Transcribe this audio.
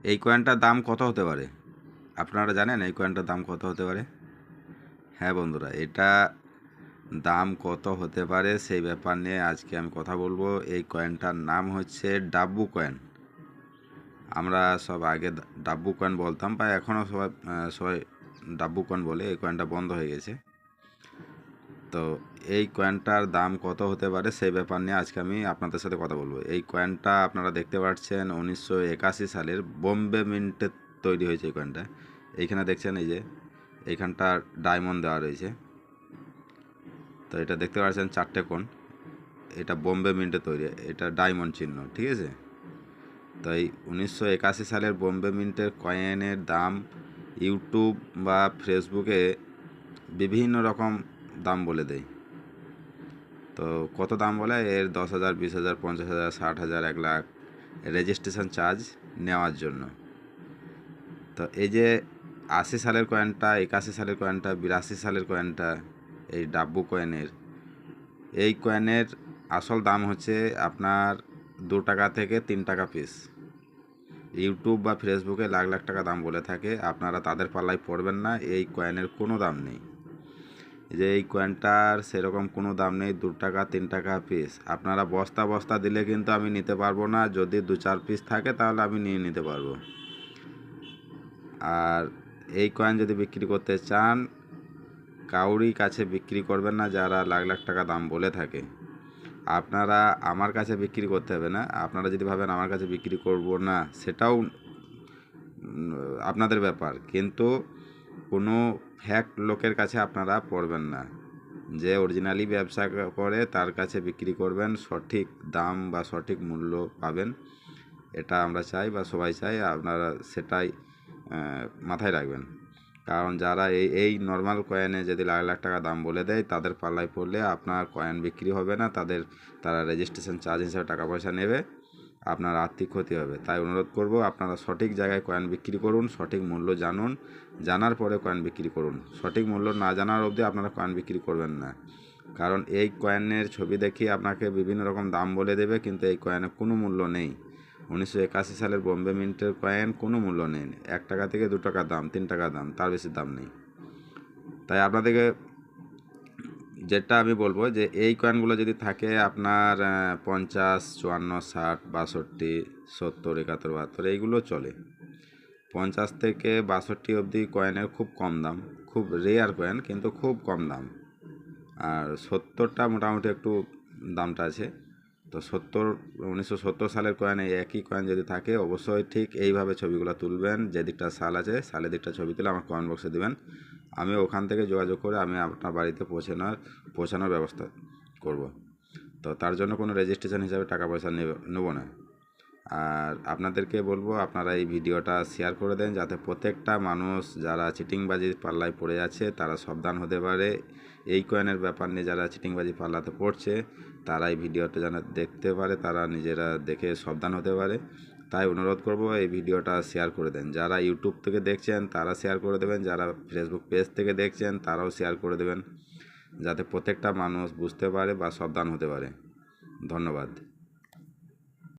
এই কয়েনটার দাম কত হতে পারে? আপনারা জানেন এই কয়েনটার দাম কত হতে পারে? হ্যাঁ বন্ধুরা, এটা দাম কত হতে পারে সেই ব্যাপার নিয়ে আজকে আমি কথা বলবো। এই কয়েনটার নাম হচ্ছে ডাব্বু কয়েন। আমরা সব আগে ডাব্বু কয়েন বলতাম, বা এখনও সবাই ডাব্বু কয়েন বলে। এই কয়েনটা বন্ধ হয়ে গেছে। তো এই কয়েনটার দাম কত হতে পারে সেই ব্যাপার নিয়ে আজকে আমি আপনাদের সাথে কথা বলবো। এই কয়েনটা আপনারা দেখতে পাচ্ছেন 1981 সালের বোম্বে মিন্টে তৈরি হয়েছে এই কয়েনটা। এইখানে দেখছেন এই যে এইখানটা ডায়মন্ড দেওয়া রয়েছে। তো এটা দেখতে পাচ্ছেন 4টে কোণ। এটা বোম্বে মিন্টে তৈরি, এটা ডায়মন্ড চিহ্ন, ঠিক আছে। তো এই 1981 সালের বোম্বে মিন্টের কয়েনের দাম ইউটিউব বা ফেসবুকে বিভিন্ন রকম দাম বলে দেয়। তো কত দাম বলে? এর 10,000, 20,000, 50,000, 60,000, 1 লাখ রেজিস্ট্রেশন চার্জ নেওয়ার জন্য। তো এই যে 80 সালের কয়েনটা, 81 সালের কয়েনটা, 82 সালের কয়েনটা, এই ডাব্বু কয়েনের, এই কয়েনের আসল দাম হচ্ছে আপনার 2 টাকা থেকে 3 টাকা পিস। ইউটিউব বা ফেসবুকে লাখ লাখ টাকা দাম বলে থাকে, আপনারা তাদের পাল্লায় পড়বেন না। এই কয়েনের কোনো দাম নেই। যে এই কয়েনটার সেরকম কোনো দাম নেই, 2 টাকা 3 টাকা পিস। আপনারা বস্তা বস্তা দিলে কিন্তু আমি নিতে পারবো না। যদি 2-4 পিস থাকে তাহলে আমি নিয়ে নিতে পারবো। আর এই কয়েন যদি বিক্রি করতে চান, কাউরি কাছে বিক্রি করবেন না যারা লাখ লাখ টাকা দাম বলে থাকে। আপনারা আমার কাছে বিক্রি করতে হবে না। আপনারা যদি ভাবেন আমার কাছে বিক্রি করব না, সেটাও আপনাদের ব্যাপার, কিন্তু কোনো ফ্যাক লোকের কাছে আপনারা পড়বেন না। যে অরিজিনালি ব্যবসা করে তার কাছে বিক্রি করবেন, সঠিক দাম বা সঠিক মূল্য পাবেন। এটা আমরা চাই বা সবাই চাই, আপনারা সেটাই মাথায় রাখবেন। কারণ যারা এই নর্মাল কয়েনে যদি লাখ লাখ টাকা দাম বলে দেয়, তাদের পাল্লায় পড়লে আপনার কয়েন বিক্রি হবে না। তারা রেজিস্ট্রেশন চার্জ হিসাবে টাকা পয়সা নেবে, আপনার আর্থিক ক্ষতি হবে। তাই অনুরোধ করব, আপনারা সঠিক জায়গায় কয়েন বিক্রি করুন, সঠিক মূল্য জানুন, জানার পরে কয়েন বিক্রি করুন। সঠিক মূল্য না জানার অবধি আপনারা কয়েন বিক্রি করবেন না। কারণ এই কয়েনের ছবি দেখিয়ে আপনাকে বিভিন্ন রকম দাম বলে দেবে, কিন্তু এই কয়েনের কোনো মূল্য নেই। 1981 সালের বোম্বে মিন্টের কয়েন কোনো মূল্য নেই। 1 টাকা থেকে 2 টাকা দাম, 3 টাকা দাম, তার বেশি দাম নেই। তাই আপনাদেরকে যেটা আমি বলবো, যে এই কয়েনগুলো যদি থাকে আপনার 50, 54, 60, 62, 70, 71, 72 এইগুলো চলে। 50 থেকে 62 অবধি কয়েনের খুব কম দাম, খুব রেয়ার কয়েন, কিন্তু খুব কম দাম। আর 70টা মোটামুটি একটু দামটা আছে। তো 1970 সালের কয়েন, এই একই কয়েন যদি থাকে অবশ্যই ঠিক এইভাবে ছবিগুলো তুলবেন। যে দিকটা সাল আছে সালের দিকটা ছবি তুলে আমার কমেন্ট বক্সে দেবেন। আমি ওখান থেকে যোগাযোগ করে আমি আপনার বাড়িতে পৌঁছানোর ব্যবস্থা করব। তো তার জন্য কোনো রেজিস্ট্রেশন হিসাবে টাকা পয়সা নেব না। আর আপনাদেরকে বলবো, আপনারা এই ভিডিওটা শেয়ার করে দেন, যাতে প্রত্যেকটা মানুষ যারা চিটিংবাজির পাল্লায় পড়ে আছে তারা সাবধান হতে পারে। এই কয়েনের ব্যাপার নিয়ে যারা চিটিংবাজি পাল্লাতে পড়ছে তারা এই ভিডিওটা যেন দেখতে পারে, তারা নিজেরা দেখে সাবধান হতে পারে। তাই অনুরোধ করব, এই ভিডিওটা শেয়ার করে দেন। যারা ইউটিউব থেকে দেখছেন তারা শেয়ার করে দেবেন, যারা ফেসবুক পেজ থেকে দেখছেন তারাও শেয়ার করে দেবেন, যাতে প্রত্যেকটা মানুষ বুঝতে পারে বা সাবধান হতে পারে। ধন্যবাদ।